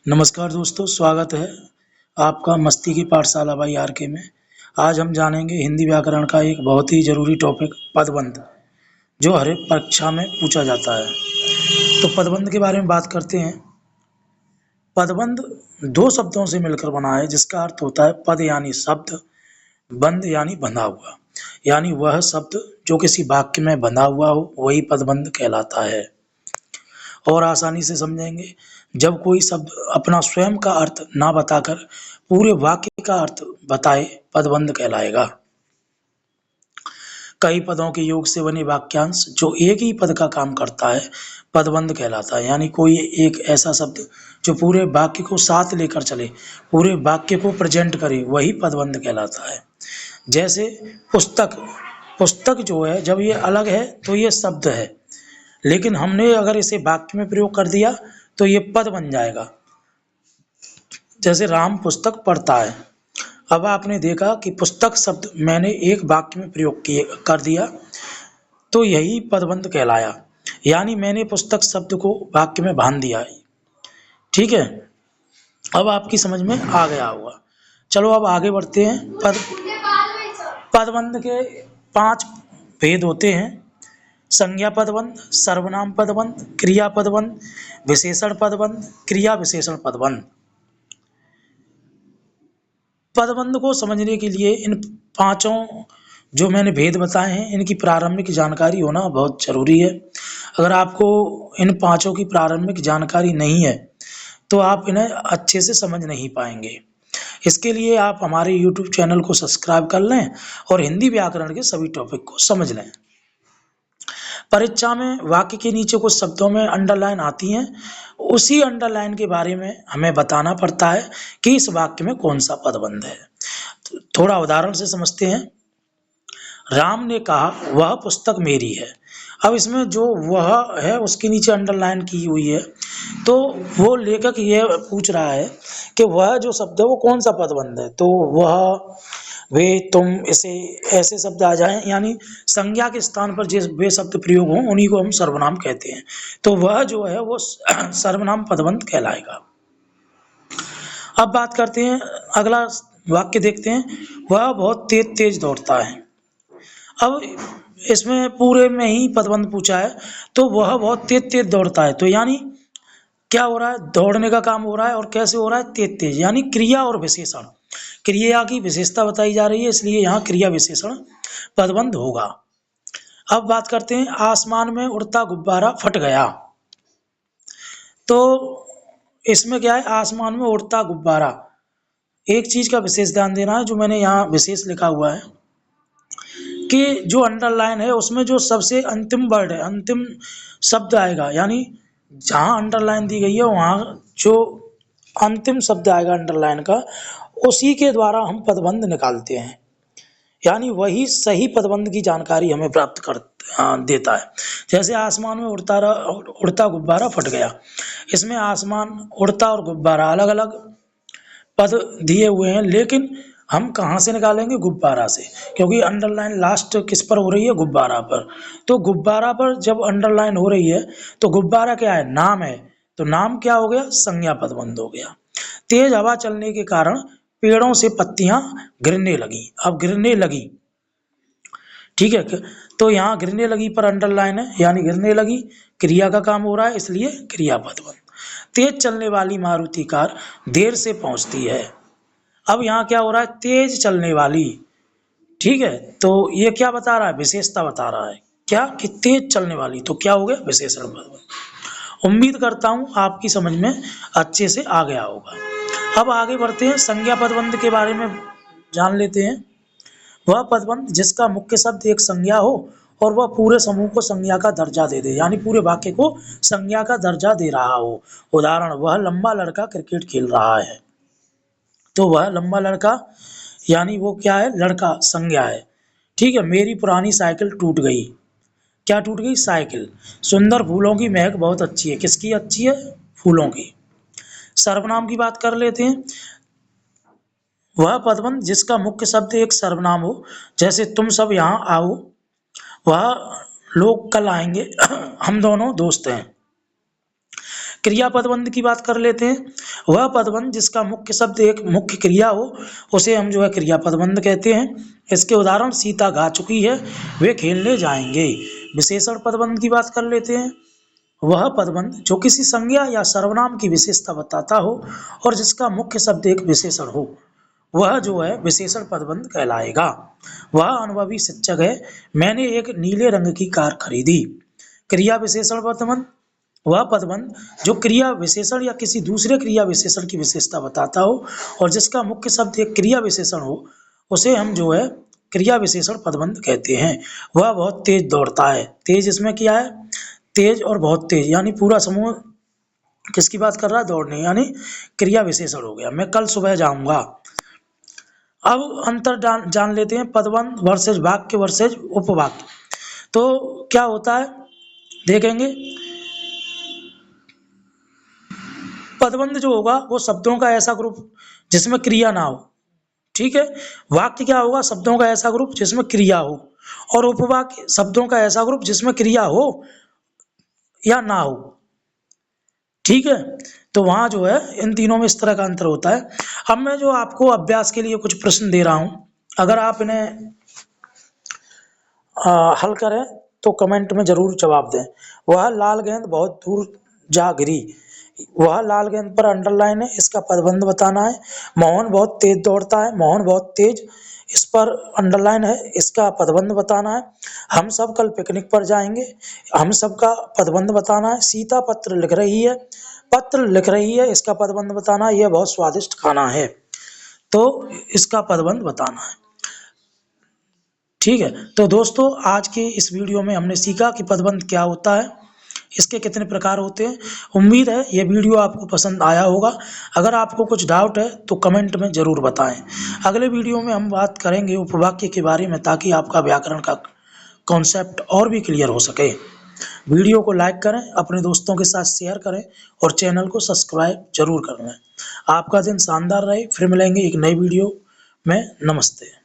नमस्कार दोस्तों, स्वागत है आपका मस्ती की पाठशाला बाई आर के में। आज हम जानेंगे हिंदी व्याकरण का एक बहुत ही ज़रूरी टॉपिक पदबंध, जो हर एक परीक्षा में पूछा जाता है। तो पदबंध के बारे में बात करते हैं। पदबंध दो शब्दों से मिलकर बना है, जिसका अर्थ होता है पद यानी शब्द, बंध यानी बंधा हुआ। यानी वह शब्द जो किसी वाक्य में बंधा हुआ हो वही पदबंध कहलाता है। और आसानी से समझेंगे, जब कोई शब्द अपना स्वयं का अर्थ ना बताकर पूरे वाक्य का अर्थ बताए, पदबंध कहलाएगा। कई पदों के योग से बने वाक्यांश जो एक ही पद का काम करता है, पदबंध कहलाता है। यानी कोई एक ऐसा शब्द जो पूरे वाक्य को साथ लेकर चले, पूरे वाक्य को प्रेजेंट करे, वही पदबंध कहलाता है। जैसे पुस्तक, पुस्तक जो है जब ये अलग है तो ये शब्द है, लेकिन हमने अगर इसे वाक्य में प्रयोग कर दिया तो ये पद बन जाएगा। जैसे राम पुस्तक पढ़ता है। अब आपने देखा कि पुस्तक शब्द मैंने एक वाक्य में प्रयोग कर दिया तो यही पदबंध कहलाया। यानी मैंने पुस्तक शब्द को वाक्य में बांध दिया। ठीक है, अब आपकी समझ में आ गया होगा। चलो अब आगे बढ़ते हैं। पदबंध के 5 भेद होते हैं: संज्ञा पदबंध, सर्वनाम पदबंध, क्रिया पदबंध, विशेषण पदबंध, क्रिया विशेषण पदबंध। पदबंध को समझने के लिए इन पांचों जो मैंने भेद बताए हैं, इनकी प्रारंभिक जानकारी होना बहुत जरूरी है। अगर आपको इन पांचों की प्रारंभिक जानकारी नहीं है तो आप इन्हें अच्छे से समझ नहीं पाएंगे। इसके लिए आप हमारे YouTube चैनल को सब्सक्राइब कर लें और हिंदी व्याकरण के सभी टॉपिक को समझ लें। परीक्षा में वाक्य के नीचे कुछ शब्दों में अंडरलाइन आती हैं, उसी अंडरलाइन के बारे में हमें बताना पड़ता है कि इस वाक्य में कौन सा पदबंध है। थोड़ा उदाहरण से समझते हैं। राम ने कहा वह पुस्तक मेरी है। अब इसमें जो वह है उसके नीचे अंडरलाइन की हुई है, तो वो लेखक ये पूछ रहा है कि वह जो शब्द है वो कौन सा पदबंध है। तो वह, वे, तुम, इसे ऐसे शब्द आ जाएं, यानी संज्ञा के स्थान पर जिस वे शब्द प्रयोग हों उन्हीं को हम सर्वनाम कहते हैं। तो वह जो है वो सर्वनाम पदबंध कहलाएगा। अब बात करते हैं, अगला वाक्य देखते हैं। वह बहुत तेज तेज दौड़ता है। अब इसमें पूरे में ही पदबंध पूछा है, तो वह बहुत तेज तेज दौड़ता है। तो यानी क्या हो रहा है, दौड़ने का काम हो रहा है। और कैसे हो रहा है, तेज तेज। यानी क्रिया और विशेषण, क्रिया की विशेषता बताई जा रही है, इसलिए यहाँ क्रिया विशेषण पदबंध होगा। अब बात करते हैं, आसमान में उड़ता गुब्बारा फट गया। तो इसमें क्या है, आसमान में उड़ता गुब्बारा। एक चीज का विशेष ध्यान देना है, जो मैंने यहाँ विशेष लिखा हुआ है कि जो अंडरलाइन है उसमें जो सबसे अंतिम वर्ड है, अंतिम शब्द आएगा, यानी जहाँ अंडरलाइन दी गई है वहाँ जो अंतिम शब्द आएगा अंडरलाइन का, उसी के द्वारा हम पदबंध निकालते हैं। यानी वही सही पदबंध की जानकारी हमें प्राप्त कर देता है। जैसे आसमान में उड़ता गुब्बारा फट गया। इसमें आसमान, उड़ता और गुब्बारा अलग अलग पद दिए हुए हैं, लेकिन हम कहाँ से निकालेंगे, गुब्बारा से, क्योंकि अंडरलाइन लास्ट किस पर हो रही है, गुब्बारा पर। तो गुब्बारा पर जब अंडरलाइन हो रही है तो गुब्बारा क्या है, नाम है। तो नाम क्या हो गया, संज्ञा पदबंध हो गया। तेज हवा चलने के कारण पेड़ों से पत्तियां गिरने लगी। अब गिरने लगी, ठीक है, तो यहाँ गिरने लगी पर अंडरलाइन है, यानी गिरने लगी, क्रिया का काम हो रहा है, इसलिए क्रिया पदबंध। तेज चलने वाली मारुति कार देर से पहुंचती है। अब यहाँ क्या हो रहा है, तेज चलने वाली, ठीक है, तो ये क्या बता रहा है, विशेषता बता रहा है, क्या कि तेज चलने वाली। तो क्या हो गया, विशेषण पदबंध। उम्मीद करता हूँ आपकी समझ में अच्छे से आ गया होगा। अब आगे बढ़ते हैं, संज्ञा पदबंध के बारे में जान लेते हैं। वह पदबंध जिसका मुख्य शब्द एक संज्ञा हो और वह पूरे समूह को संज्ञा का दर्जा दे दे, यानी पूरे वाक्य को संज्ञा का दर्जा दे रहा हो। उदाहरण, वह लंबा लड़का क्रिकेट खेल रहा है। तो वह लंबा लड़का, यानी वो क्या है, लड़का संज्ञा है। ठीक है, मेरी पुरानी साइकिल टूट गई। क्या टूट गई, साइकिल। सुंदर फूलों की महक बहुत अच्छी है। किसकी अच्छी है, फूलों की। सर्वनाम की बात कर लेते हैं। वह पदबंध जिसका मुख्य शब्द एक सर्वनाम हो, जैसे तुम सब यहाँ आओ, वह लोग कल आएंगे, हम दोनों दोस्त हैं। क्रिया पदबंध की बात कर लेते हैं। वह पदबंध जिसका मुख्य शब्द एक मुख्य क्रिया हो, उसे हम जो है क्रिया पदबंध कहते हैं। इसके उदाहरण सीता गा चुकी है, वे खेलने जाएंगे। विशेषण पदबंध की बात कर लेते हैं। वह पदबंध जो किसी संज्ञा या सर्वनाम की विशेषता बताता हो और जिसका मुख्य शब्द एक विशेषण हो, वह जो है विशेषण पदबंध कहलाएगा। वह अनुभवी शिक्षक है, मैंने एक नीले रंग की कार खरीदी। क्रिया विशेषण पदबंध वह पदबंध जो क्रिया विशेषण या किसी दूसरे क्रिया विशेषण की विशेषता बताता हो और जिसका मुख्य शब्द एक क्रिया विशेषण हो, उसे हम जो है क्रिया विशेषण पदबंध कहते हैं। वह बहुत तेज दौड़ता है। तेज इसमें क्या है? तेज और बहुत तेज, यानी पूरा समूह किसकी बात कर रहा है? दौड़ने, यानी क्रिया विशेषण हो गया। मैं कल सुबह जाऊंगा। अब अंतर जान लेते हैं पदबंध वर्सेज वाक्य वर्सेज उपवाक्य। तो क्या होता है देखेंगे। पदबंध जो होगा वो शब्दों का ऐसा ग्रुप जिसमें क्रिया ना हो, ठीक है। वाक्य क्या होगा? शब्दों का ऐसा ग्रुप जिसमें क्रिया हो। और उपवाक्य शब्दों का ऐसा ग्रुप जिसमें क्रिया हो या ना हो, ठीक है। तो वहां जो है इन तीनों में इस तरह का अंतर होता है। अब मैं जो आपको अभ्यास के लिए कुछ प्रश्न दे रहा हूं, अगर आप इन्हें हल करें तो कमेंट में जरूर जवाब दें। वह लाल गेंद बहुत दूर जा गिरी। वह लाल गेंद पर अंडरलाइन है, इसका पदबंध बताना है। मोहन बहुत तेज दौड़ता है। मोहन बहुत तेज, इस पर अंडरलाइन है, इसका पदबंध बताना है। हम सब कल पिकनिक पर जाएंगे। हम सब का पदबंध बताना है। सीता पत्र लिख रही है। पत्र लिख रही है, इसका पदबंध बताना है। यह बहुत स्वादिष्ट खाना है, तो इसका पदबंध बताना है, ठीक है। तो दोस्तों आज के इस वीडियो में हमने सीखा कि पदबंध क्या होता है, इसके कितने प्रकार होते हैं। उम्मीद है ये वीडियो आपको पसंद आया होगा। अगर आपको कुछ डाउट है तो कमेंट में ज़रूर बताएं। अगले वीडियो में हम बात करेंगे उपवाक्य के बारे में, ताकि आपका व्याकरण का कॉन्सेप्ट और भी क्लियर हो सके। वीडियो को लाइक करें, अपने दोस्तों के साथ शेयर करें और चैनल को सब्सक्राइब जरूर कर लें। आपका दिन शानदार रहे। फिर मिलेंगे एक नई वीडियो में। नमस्ते।